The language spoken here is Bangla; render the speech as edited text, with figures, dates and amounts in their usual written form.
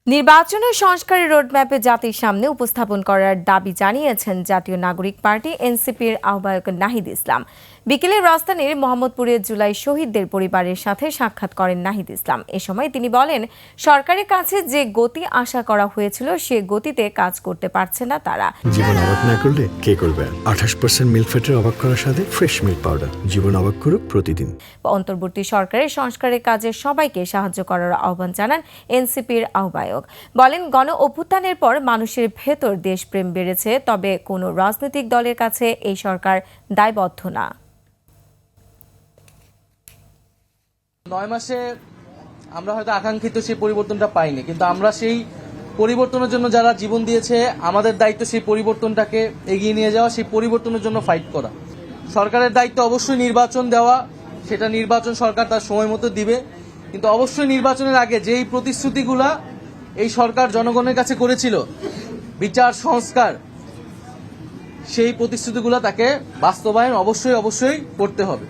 নির্বাচনের সংস্কারের রোডম্যাপে জাতির সামনে উপস্থাপন করার দাবি জানিয়েছেন জাতীয় নাগরিক পার্টি এনসিপির আহ্বায়ক নাহিদ ইসলাম। বিকেলে রাজধানীর মোহাম্মদপুরের জুলাই শহীদদের পরিবারের সাথে সাক্ষাৎ করেন নাহিদ ইসলাম। এ সময় তিনি বলেন, সরকারের কাছে যে গতি আশা করা হয়েছিল সে গতিতে কাজ করতে পারছে না তারা। জীবন অবাক না করলে কে করবে? 28% মিল্ক ফ্যাটের অবাক করার সাথে ফ্রেশ মিল্ক পাউডার। জীবন অবাক করুক প্রতিদিন। অন্তর্বর্তী সরকারের সংস্কারের কাজে সবাইকে সাহায্য করার আহ্বান জানান এনসিপির আহ্বায়ক। বলেন, গণ অভ্যুত্থানের পর মানুষের ভেতর দেশপ্রেম বেড়েছে, তবে কোনো রাজনৈতিক দলের কাছে এই সরকার দায়বদ্ধ না। 9 মাসে আমরা হয়তো আকাঙ্ক্ষিত সেই পরিবর্তনটা পাইনি, কিন্তু আমরা সেই পরিবর্তনের জন্য যারা জীবন দিয়েছে, আমাদের দায়িত্ব সেই পরিবর্তনটাকে এগিয়ে নিয়ে যাওয়া, সেই পরিবর্তনের জন্য ফাইট করা। সরকারের দায়িত্ব অবশ্যই নির্বাচন দেওয়া, সেটা নির্বাচন সরকার তার সময় মতো দিবে, কিন্তু অবশ্যই নির্বাচনের আগে যেই প্রতিশ্রুতিগুলা এই সরকার জনগণের কাছে করেছিল, বিচার সংস্কার, সেই প্রতিশ্রুতিগুলো তাকে বাস্তবায়ন অবশ্যই করতে হবে।